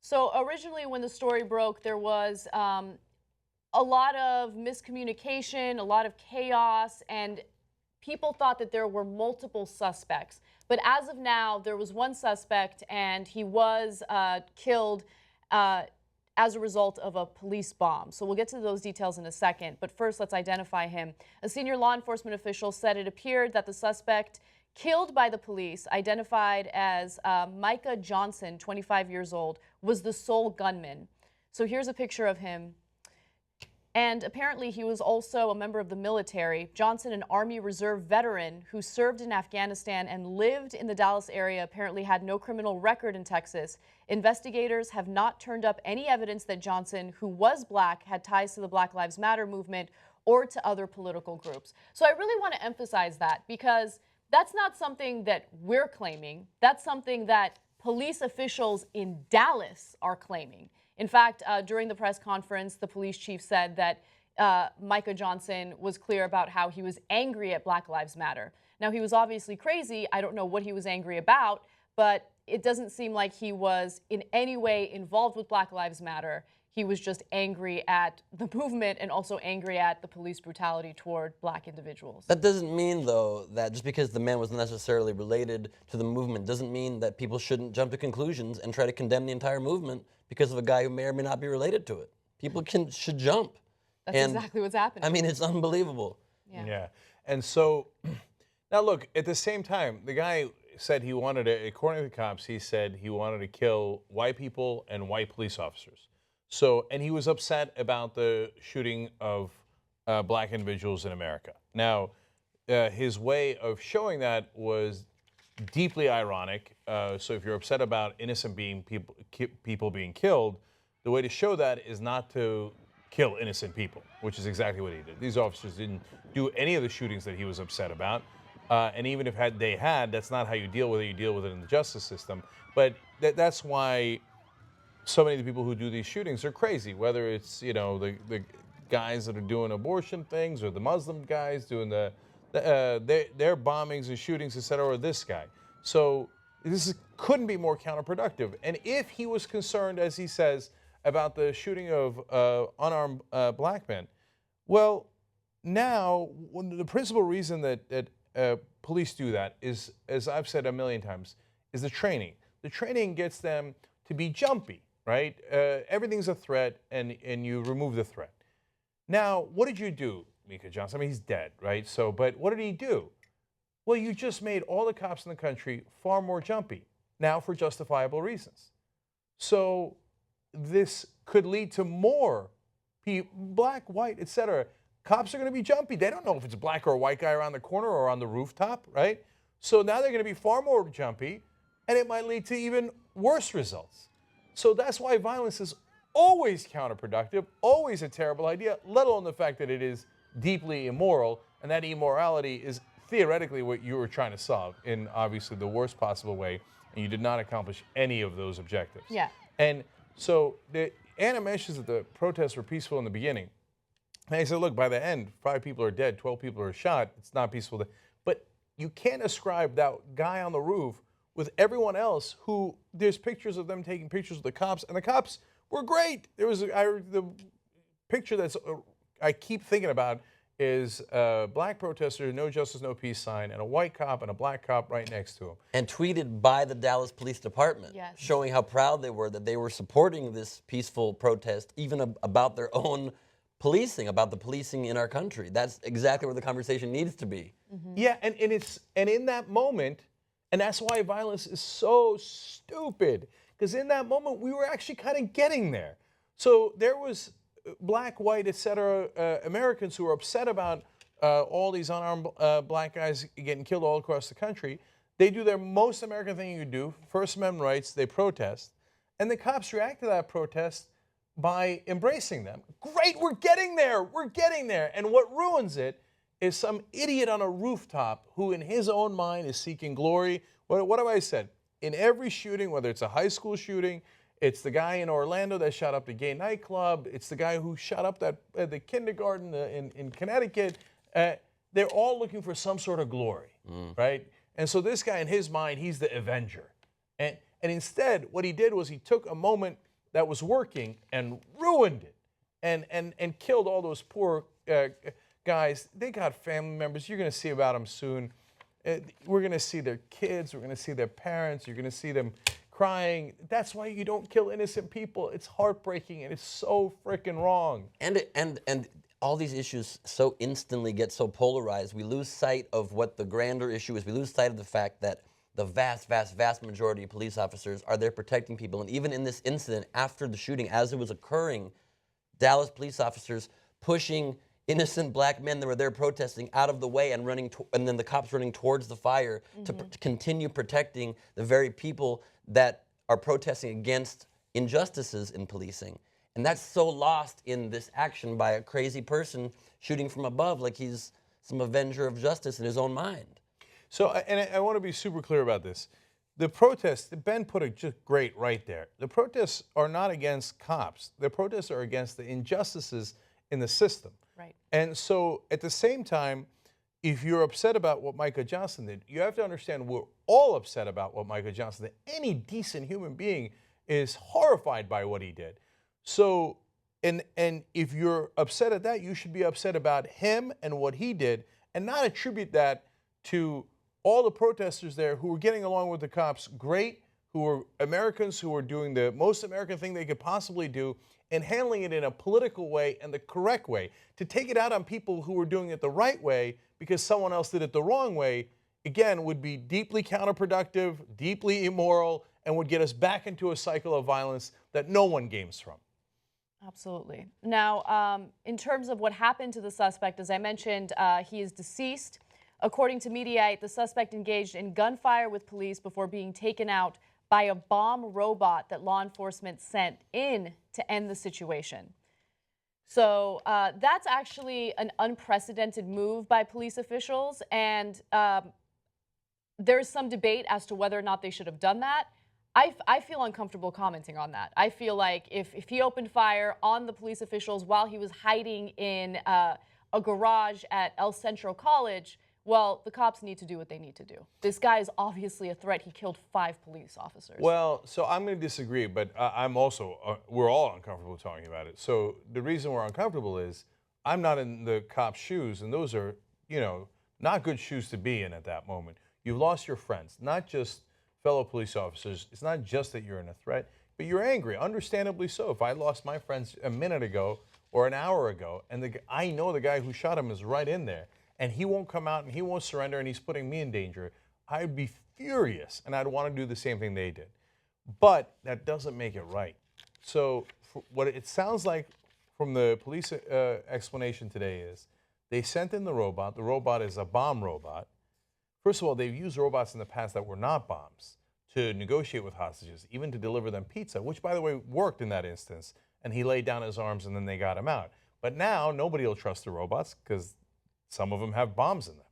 So originally when the story broke, there was a lot of miscommunication, a lot of chaos, and people thought that there were multiple suspects. But as of now, there was one suspect, and he was killed as a result of a police bomb. So we'll get to those details in a second. But first, let's identify him. A senior law enforcement official said it appeared that the suspect killed by the police, identified as Micah Johnson, 25 years old, was the sole gunman. So here's a picture of him. And apparently he was also a member of the military. Johnson, an Army Reserve veteran who served in Afghanistan and lived in the Dallas area, apparently had no criminal record in Texas. Investigators have not turned up any evidence that Johnson, who was black, had ties to the Black Lives Matter movement or to other political groups. So I really want to emphasize that, because that's not something that we're claiming. That's something that police officials in Dallas are claiming. In fact, during the press conference, the police chief said that Micah Johnson was clear about how he was angry at Black Lives Matter. Now, he was obviously crazy. I don't know what he was angry about, but it doesn't seem like he was in any way involved with Black Lives Matter. He was just angry at the movement and also angry at the police brutality toward black individuals. That doesn't mean, though, that just because the man was necessarily related to the movement doesn't mean that people shouldn't jump to conclusions and try to condemn the entire movement because of a guy who may or may not be related to it. People should jump. That's exactly what's happening. I mean, it's unbelievable. Yeah. And so, now look, at the same time, the guy said he wanted to, according to the cops, he said he wanted to kill white people and white police officers. So, and he was upset about the shooting of black individuals in America. Now, his way of showing that was deeply ironic. So if you're upset about innocent people being killed, the way to show that is not to kill innocent people, which is exactly what he did. These officers didn't do any of the shootings that he was upset about. And even if they had, that's not how you deal with it. You deal with it in the justice system. But that's why so many of the people who do these shootings are crazy, whether it's, you know, the guys that are doing abortion things or the Muslim guys doing their bombings and shootings, et cetera, or this guy. So couldn't be more counterproductive. And if he was concerned, as he says, about the shooting of unarmed black men, well, now the principal reason that police do that is, as I've said a million times, is the training. The training gets them to be jumpy. Right? Everything's a threat, and you remove the threat. Now, what did you do, Micah Johnson? I mean, he's dead, right? So, but what did he do? Well, you just made all the cops in the country far more jumpy, now for justifiable reasons. So this could lead to more black, white, etc. Cops are going to be jumpy. They don't know if it's a black or a white guy around the corner or on the rooftop, right? So now they're going to be far more jumpy, and it might lead to even worse results. So that's why violence is always counterproductive, always a terrible idea, let alone the fact that it is deeply immoral, and that immorality is theoretically what you were trying to solve in obviously the worst possible way, and you did not accomplish any of those objectives. Yeah. And so Anna mentions that the protests were peaceful in the beginning. And I said, look, by the end, 5 people are dead, 12 people are shot. It's not peaceful. But you can't ascribe that guy on the roof with everyone else who there's pictures of them taking pictures of the cops, and the cops were great. There was the picture that's I keep thinking about is a black protester, no justice, no peace sign, and a white cop and a black cop right next to him. And tweeted by the Dallas Police Department, yes, showing how proud they were that they were supporting this peaceful protest, even about their own policing, about the policing in our country. That's exactly where the conversation needs to be. Mm-hmm. Yeah, and in that moment. And that's why violence is so stupid, because in that moment, we were actually kind of getting there. So there was black, white, et cetera, Americans who were upset about all these unarmed black guys getting killed all across the country. They do their most American thing you could do, First Amendment rights, they protest. And the cops react to that protest by embracing them. Great, we're getting there, we're getting there. And what ruins it is some idiot on a rooftop who in his own mind is seeking glory. What have I said? In every shooting, whether it's a high school shooting, it's the guy in Orlando that shot up the gay nightclub, it's the guy who shot up the kindergarten in Connecticut, they're all looking for some sort of glory, right? And so this guy in his mind, he's the avenger. And instead, what he did was he took a moment that was working and ruined it and killed all those poor guys. They got family members. You're going to see about them soon. We're going to see their kids. We're going to see their parents. You're going to see them crying. That's why you don't kill innocent people. It's heartbreaking and it's so freaking wrong. And all these issues so instantly get so polarized. We lose sight of what the grander issue is. We lose sight of the fact that the vast, vast, vast majority of police officers are there protecting people. And even in this incident, after the shooting, as it was occurring, Dallas police officers pushing innocent black men that were there protesting out of the way and running, and then the cops running towards the fire to continue protecting the very people that are protesting against injustices in policing. And that's so lost in this action by a crazy person shooting from above like he's some avenger of justice in his own mind. So, and I want to be super clear about this. The protests, Ben put it just great right there. The protests are not against cops. The protests are against the injustices in the system. Right. And so at the same time, if you're upset about what Micah Johnson did, you have to understand we're all upset about what Micah Johnson did. Any decent human being is horrified by what he did. So, and if you're upset at that, you should be upset about him and what he did and not attribute that to all the protesters there who were getting along with the cops great, who were Americans, who were doing the most American thing they could possibly do and handling it in a political way and the correct way. To take it out on people who were doing it the right way because someone else did it the wrong way, again, would be deeply counterproductive, deeply immoral, and would get us back into a cycle of violence that no one gains from. Absolutely. Now, in terms of what happened to the suspect, as I mentioned, he is deceased. According to Mediaite, the suspect engaged in gunfire with police before being taken out by a bomb robot that law enforcement sent in to end the situation. So that's actually an unprecedented move by police officials, and there's some debate as to whether or not they should have done that. I feel uncomfortable commenting on that. I feel like if he opened fire on the police officials while he was hiding in a garage at El Centro College, well, the cops need to do what they need to do. This guy is obviously a threat. He killed 5 police officers. Well, so I'm going to disagree, but I'm also, we're all uncomfortable talking about it. So the reason we're uncomfortable is I'm not in the cop's shoes, and those are, you know, not good shoes to be in at that moment. You've lost your friends, not just fellow police officers. It's not just that you're in a threat, but you're angry, understandably so. If I lost my friends a minute ago or an hour ago, and I know the guy who shot him is right in there, and he won't come out and he won't surrender and he's putting me in danger, I'd be furious and I'd want to do the same thing they did. But that doesn't make it right. So what it sounds like from the police explanation today is they sent in the robot. The robot is a bomb robot. First of all, they've used robots in the past that were not bombs to negotiate with hostages, even to deliver them pizza, which, by the way, worked in that instance. And he laid down his arms and then they got him out. But now nobody will trust the robots because some of them have bombs in them.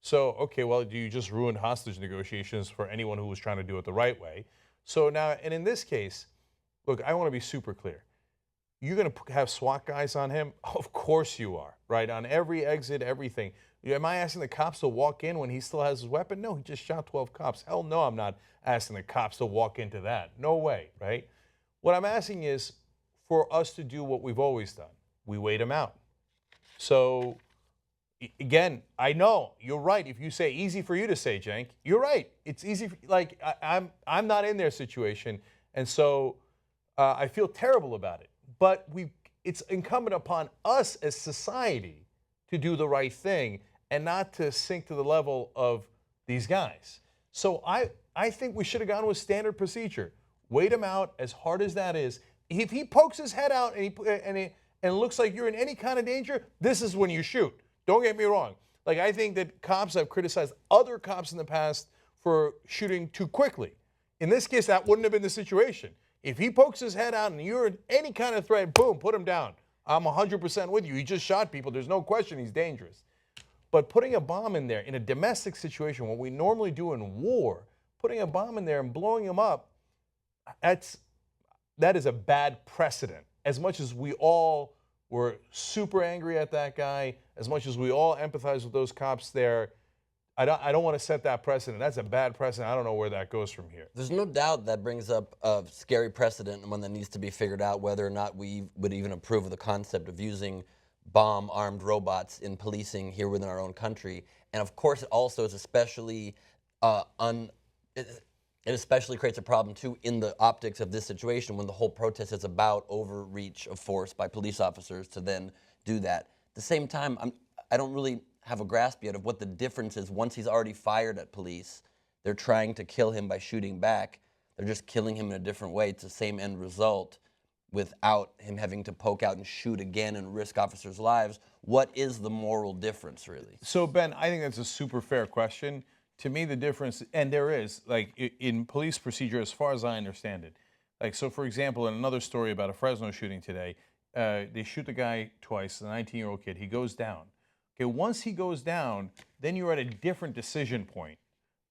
So, okay, well, you just ruined hostage negotiations for anyone who was trying to do it the right way. So now, and in this case, look, I want to be super clear. You're going to have SWAT guys on him? Of course you are, right? On every exit, everything. Am I asking the cops to walk in when he still has his weapon? No, he just shot 12 cops. Hell no, I'm not asking the cops to walk into that. No way, right? What I'm asking is for us to do what we've always done. We wait him out. So, again, I know you're right. If you say easy for you to say, Cenk, you're right. It's easy. Like I'm not in their situation, and so I feel terrible about it. But it's incumbent upon us as society to do the right thing and not to sink to the level of these guys. So I think we should have gone with standard procedure. Wait him out, as hard as that is. If he pokes his head out and looks like you're in any kind of danger, this is when you shoot. Don't get me wrong. Like, I think that cops have criticized other cops in the past for shooting too quickly. In this case, that wouldn't have been the situation. If he pokes his head out and you're in any kind of threat, boom, put him down. I'm 100% with you. He just shot people. There's no question he's dangerous. But putting a bomb in there in a domestic situation, what we normally do in war, putting a bomb in there and blowing him up, that is a bad precedent. As much as we all were super angry at that guy, as much as we all empathize with those cops there, I don't want to set that precedent. That's a bad precedent. I don't know where that goes from here. There's no doubt that brings up a scary precedent and one that needs to be figured out whether or not we would even approve of the concept of using bomb-armed robots in policing here within our own country. And of course, it also is especially it especially creates a problem too in the optics of this situation when the whole protest is about overreach of force by police officers to then do that. At the same time, I don't really have a grasp yet of what the difference is once he's already fired at police. They're trying to kill him by shooting back. They're just killing him in a different way. It's the same end result without him having to poke out and shoot again and risk officers' lives. What is the moral difference, really? So, Ben, I think that's a super fair question. To me, the difference, and there is, like in police procedure, as far as I understand it, like, so for example, in another story about a Fresno shooting today, they shoot the guy twice, the 19-year-old kid, he goes down. Okay, once he goes down, then you're at a different decision point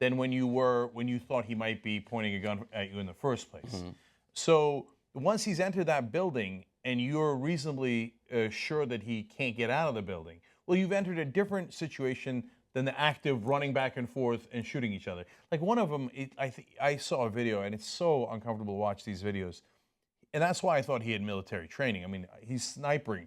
than when you thought he might be pointing a gun at you in the first place. Mm-hmm. So once he's entered that building and you're reasonably sure that he can't get out of the building, well, you've entered a different situation than the active running back and forth and shooting each other. Like one of them, I saw a video, and it's so uncomfortable to watch these videos. And that's why I thought he had military training. I mean, he's sniping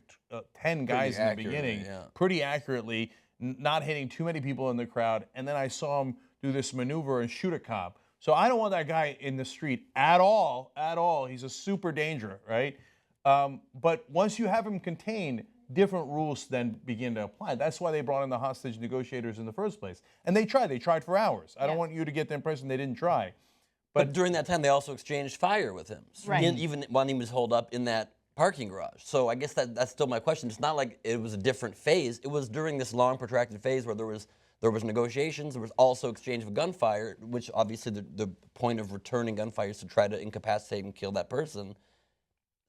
10 guys in the beginning pretty accurately, not hitting too many people in the crowd. And then I saw him do this maneuver and shoot a cop. So I don't want that guy in the street at all, at all. He's a super danger, right? But once you have him contained, different rules then begin to apply. That's why they brought in the hostage negotiators in the first place. And they tried for hours. I don't want you to get the impression they didn't try. But during that time, they also exchanged fire with him, right. Even when he was holed up in that parking garage. So I guess that's still my question. It's not like it was a different phase. It was during this long, protracted phase where there was negotiations. There was also exchange of gunfire, which obviously the point of returning gunfire is to try to incapacitate and kill that person.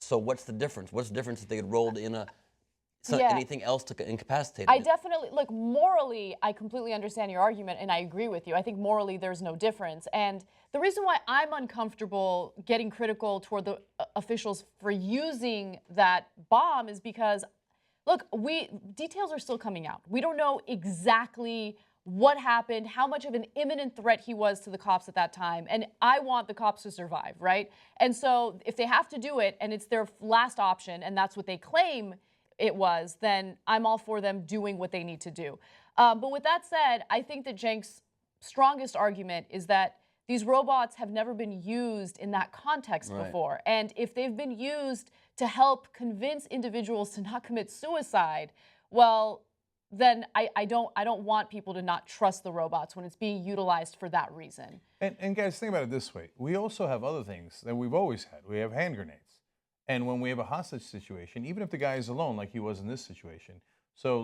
So what's the difference? What's the difference if they had rolled in anything else to incapacitate I it? definitely, look, morally, I completely understand your argument, and I agree with you. I think morally there's no difference. And the reason why I'm uncomfortable getting critical toward the officials for using that bomb is because, look, details are still coming out. We don't know exactly what happened, how much of an imminent threat he was to the cops at that time. And I want the cops to survive, right? And so if they have to do it and it's their last option and that's what they claim it was, then I'm all for them doing what they need to do. But with that said, I think that Cenk's strongest argument is that these robots have never been used in that context before. And if they've been used to help convince individuals to not commit suicide, well, then I don't want people to not trust the robots when it's being utilized for that reason. And guys, think about it this way. We also have other things that we've always had. We have hand grenades. And when we have a hostage situation, even if the guy is alone, like he was in this situation, so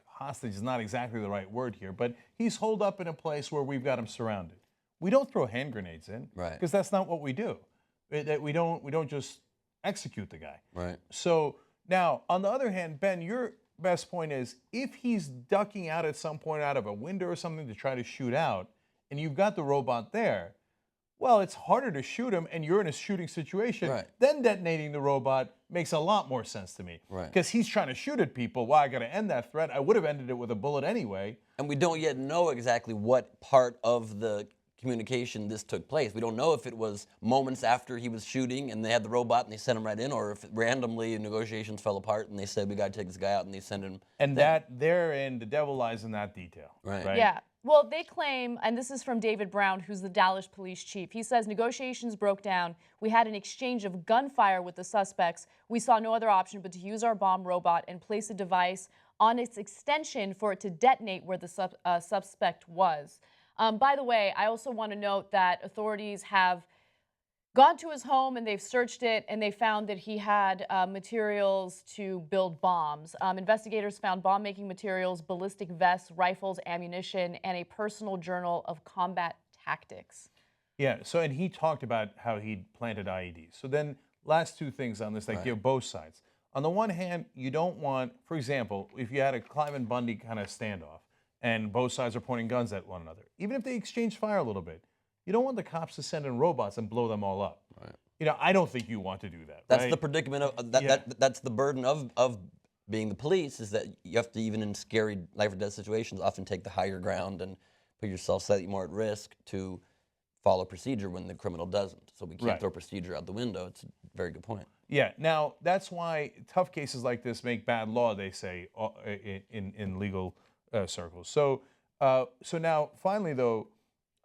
hostage is not exactly the right word here, but he's holed up in a place where we've got him surrounded. We don't throw hand grenades in, because that's not what we do. We don't just execute the guy. Right. So now, on the other hand, Ben, your best point is if he's ducking out at some point out of a window or something to try to shoot out, and you've got the robot there, well, it's harder to shoot him, and you're in a shooting situation. Right. Then detonating the robot makes a lot more sense to me. Right. Because he's trying to shoot at people. Well, I got to end that threat. I would have ended it with a bullet anyway. And we don't yet know exactly what part of the communication this took place. We don't know if it was moments after he was shooting and they had the robot and they sent him right in, or if randomly negotiations fell apart and they said, we got to take this guy out, and they sent him. And therein, the devil lies in that detail. Right. Yeah. Well, they claim, and this is from David Brown, who's the Dallas police chief. He says negotiations broke down. We had an exchange of gunfire with the suspects. We saw no other option but to use our bomb robot and place a device on its extension for it to detonate where the suspect was. By the way, I also want to note that authorities have gone to his home and they've searched it, and they found that he had materials to build bombs. Investigators found bomb-making materials, ballistic vests, rifles, ammunition, and a personal journal of combat tactics. Yeah, so, and he talked about how he'd planted IEDs. So then, last two things on this, like you have both sides. On the one hand, you don't want, for example, if you had a Clive and Bundy kind of standoff, and both sides are pointing guns at one another, even if they exchange fire a little bit, you don't want the cops to send in robots and blow them all up. Right. I don't think you want to do that. That's right? the predicament of that. That's the burden of being the police is that you have to, even in scary life or death situations, often take the higher ground and put yourself slightly more at risk to follow procedure when the criminal doesn't. So we can't Right. throw procedure out the window. It's a very good point. Yeah. Now that's why tough cases like this make bad law. They say in legal circles. So so now finally though,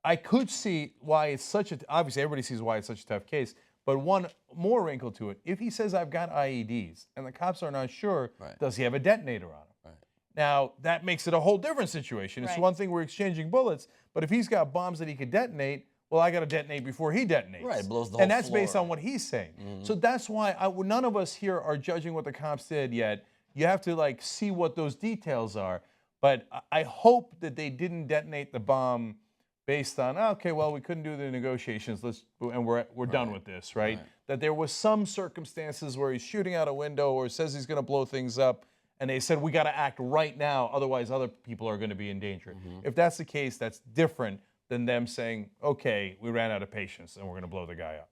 I could see why it's such a. Obviously, everybody sees why it's such a tough case. But one more wrinkle to it: if he says I've got IEDs and the cops are not sure, Right. does he have a detonator on him? Right. Now that makes it a whole different situation. It's Right. one thing we're exchanging bullets, but if he's got bombs that he could detonate. Well, I got to detonate before he detonates. Right, it blows the and whole that's based floor. on what he's saying. So that's why none of us here are judging what the cops did yet. You have to like see what those details are. But I hope that they didn't detonate the bomb based on okay, well, we couldn't do the negotiations. And we're done with this, right? That there was some circumstances where he's shooting out a window or says he's going to blow things up, and they said we got to act right now, otherwise other people are going to be in danger. If that's the case, that's different than them saying, okay, we ran out of patience and we're going to blow the guy up.